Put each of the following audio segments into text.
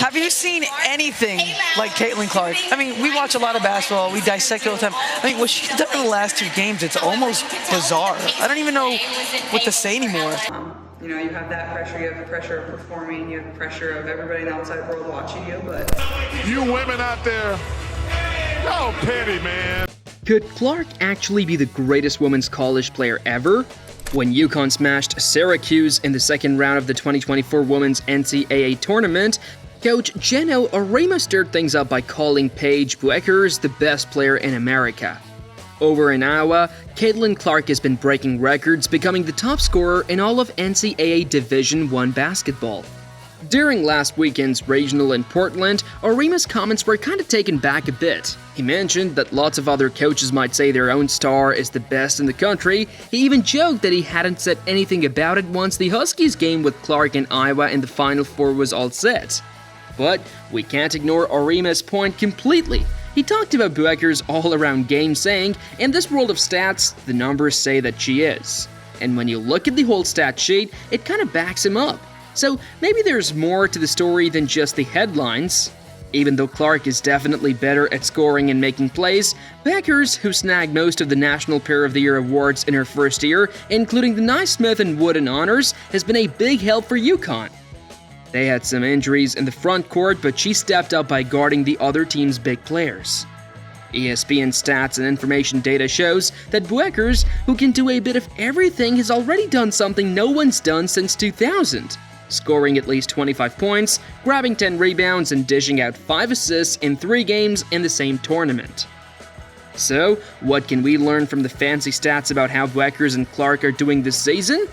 Have you seen anything like Caitlin Clark? I mean, we watch a lot of basketball. We dissect it all the time. I mean, what she's done in the last 2 games, it's almost bizarre. I don't even know what to say anymore. You know, you have that pressure. You have the pressure of performing. You have the pressure of everybody in the outside world watching you. But you women out there, y'all petty, man. Could Clark actually be the greatest women's college player ever? When UConn smashed Syracuse in the second round of the 2024 Women's NCAA Tournament, coach Geno Auriemma stirred things up by calling Paige Bueckers the best player in America. Over in Iowa, Caitlin Clark has been breaking records, becoming the top scorer in all of NCAA Division I basketball. During last weekend's regional in Portland, Auriemma's comments were kind of taken back a bit. He mentioned that lots of other coaches might say their own star is the best in the country. He even joked that he hadn't said anything about it once the Huskies game with Clark in Iowa in the Final Four was all set. But we can't ignore Auriemma's point completely. He talked about Bueckers' all-around game, saying, "In this world of stats, the numbers say that she is." And when you look at the whole stat sheet, it kind of backs him up. So maybe there's more to the story than just the headlines. Even though Clark is definitely better at scoring and making plays, Bueckers, who snagged most of the National Player of the Year awards in her first year, including the Naismith and Wooden honors, has been a big help for UConn. They had some injuries in the front court, but she stepped up by guarding the other team's big players. ESPN stats and information data shows that Bueckers, who can do a bit of everything, has already done something no one's done since 2000. Scoring at least 25 points, grabbing 10 rebounds, and dishing out 5 assists in 3 games in the same tournament. So, what can we learn from the fancy stats about how Bueckers and Clark are doing this season?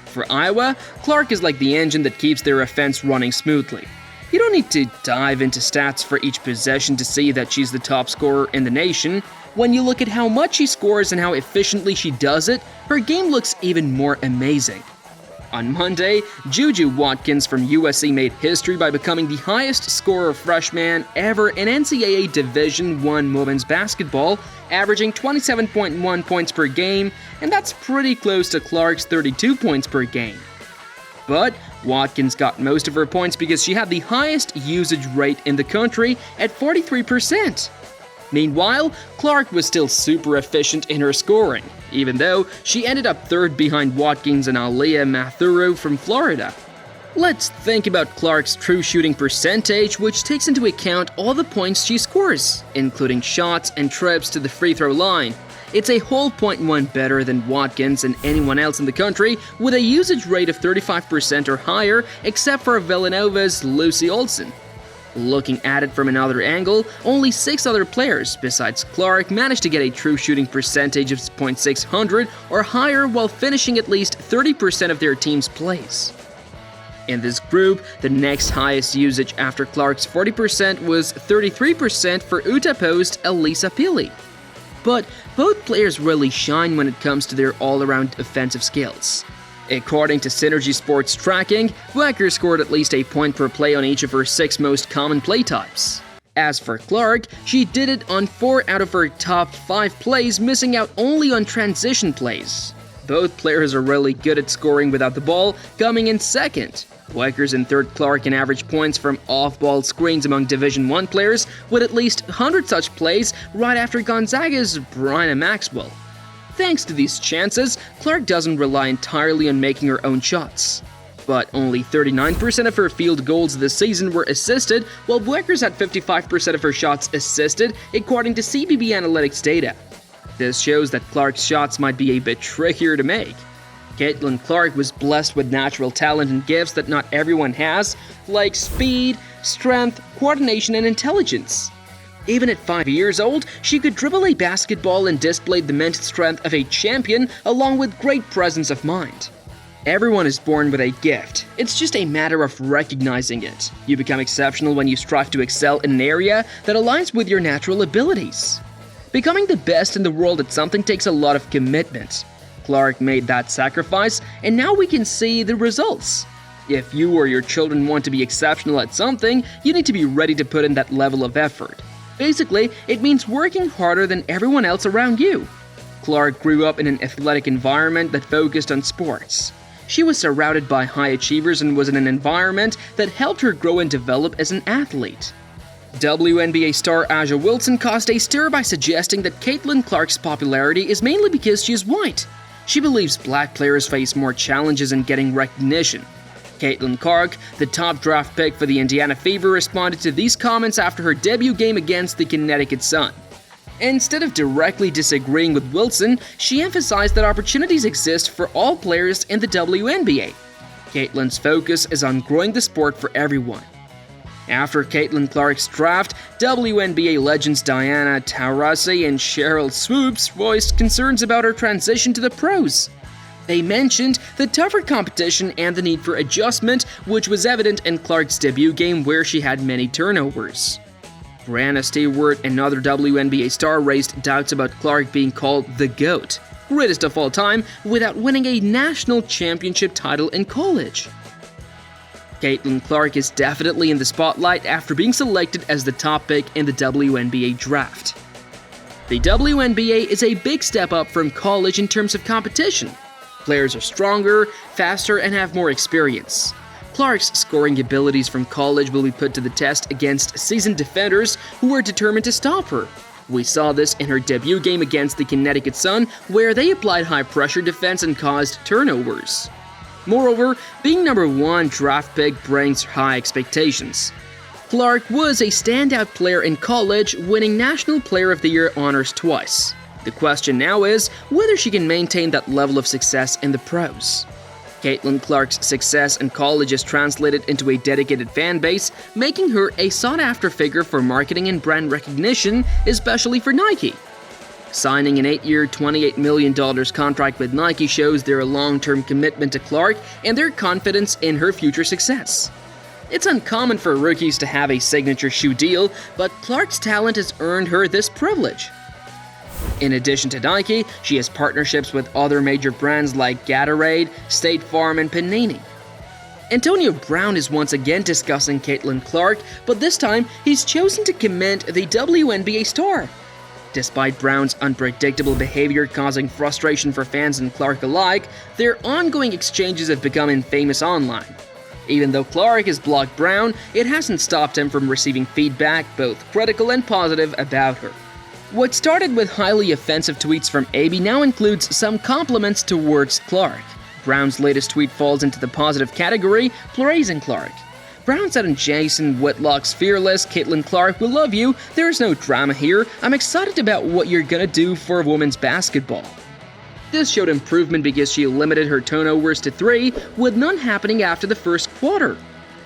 For Iowa, Clark is like the engine that keeps their offense running smoothly. You don't need to dive into stats for each possession to see that she's the top scorer in the nation. When you look at how much she scores and how efficiently she does it, her game looks even more amazing. On Monday, Juju Watkins from USC made history by becoming the highest scorer freshman ever in NCAA Division I women's basketball, averaging 27.1 points per game, and that's pretty close to Clark's 32 points per game. But Watkins got most of her points because she had the highest usage rate in the country at 43%. Meanwhile, Clark was still super efficient in her scoring, even though she ended up third behind Watkins and Aliyah Mathuru from Florida. Let's think about Clark's true shooting percentage, which takes into account all the points she scores, including shots and trips to the free throw line. It's a whole 0.1 better than Watkins and anyone else in the country, with a usage rate of 35% or higher, except for Villanova's Lucy Olson. Looking at it from another angle, only 6 other players besides Clark managed to get a true shooting percentage of .600 or higher while finishing at least 30% of their team's plays. In this group, the next highest usage after Clark's 40% was 33% for Utah Post Elisa Pili. But both players really shine when it comes to their all-around offensive skills. According to Synergy Sports tracking, Bueckers scored at least a point per play on each of her 6 most common play types. As for Clark, she did it on 4 out of her top 5 plays, missing out only on transition plays. Both players are really good at scoring without the ball, coming in second. Bueckers in third, Clark in average points from off-ball screens among Division I players, with at least 100 such plays right after Gonzaga's Bryna Maxwell. Thanks to these chances, Clark doesn't rely entirely on making her own shots. But only 39% of her field goals this season were assisted, while Bueckers had 55% of her shots assisted, according to CBB Analytics data. This shows that Clark's shots might be a bit trickier to make. Caitlin Clark was blessed with natural talent and gifts that not everyone has, like speed, strength, coordination, and intelligence. Even at 5 years old, she could dribble a basketball and displayed the mental strength of a champion along with great presence of mind. Everyone is born with a gift. It's just a matter of recognizing it. You become exceptional when you strive to excel in an area that aligns with your natural abilities. Becoming the best in the world at something takes a lot of commitment. Clark made that sacrifice, and now we can see the results. If you or your children want to be exceptional at something, you need to be ready to put in that level of effort. Basically, it means working harder than everyone else around you. Clark grew up in an athletic environment that focused on sports. She was surrounded by high achievers and was in an environment that helped her grow and develop as an athlete. WNBA star A'ja Wilson caused a stir by suggesting that Caitlin Clark's popularity is mainly because she is white. She believes black players face more challenges in getting recognition. Caitlin Clark, the top draft pick for the Indiana Fever, responded to these comments after her debut game against the Connecticut Sun. Instead of directly disagreeing with Wilson, she emphasized that opportunities exist for all players in the WNBA. Caitlin's focus is on growing the sport for everyone. After Caitlin Clark's draft, WNBA legends Diana Taurasi and Cheryl Swoops voiced concerns about her transition to the pros. They mentioned the tougher competition and the need for adjustment, which was evident in Clark's debut game where she had many turnovers. Brianna Stewart, another WNBA star, raised doubts about Clark being called the GOAT, greatest of all time, without winning a national championship title in college. Caitlin Clark is definitely in the spotlight after being selected as the top pick in the WNBA draft. The WNBA is a big step up from college in terms of competition. Players are stronger, faster, and have more experience. Clark's scoring abilities from college will be put to the test against seasoned defenders who are determined to stop her. We saw this in her debut game against the Connecticut Sun, where they applied high-pressure defense and caused turnovers. Moreover, being number 1 draft pick brings high expectations. Clark was a standout player in college, winning National Player of the Year honors twice. The question now is whether she can maintain that level of success in the pros. Caitlin Clark's success in college has translated into a dedicated fan base, making her a sought-after figure for marketing and brand recognition, especially for Nike. Signing an 8-year, $28 million contract with Nike shows their long-term commitment to Clark and their confidence in her future success. It's uncommon for rookies to have a signature shoe deal, but Clark's talent has earned her this privilege. In addition to Nike, she has partnerships with other major brands like Gatorade, State Farm, and Panini. Antonio Brown is once again discussing Caitlin Clark, but this time he's chosen to commend the WNBA star. Despite Brown's unpredictable behavior causing frustration for fans and Clark alike, their ongoing exchanges have become infamous online. Even though Clark has blocked Brown, it hasn't stopped him from receiving feedback, both critical and positive, about her. What started with highly offensive tweets from AB now includes some compliments towards Clark. Brown's latest tweet falls into the positive category, praising Clark. Brown said in Jason Whitlock's Fearless, "Caitlin Clark, we love you. There's no drama here. I'm excited about what you're gonna do for women's basketball." This showed improvement because she limited her turnovers to 3, with none happening after the first quarter.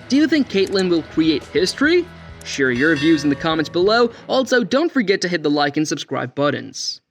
Do you think Caitlin will create history? Share your views in the comments below. Also, don't forget to hit the like and subscribe buttons.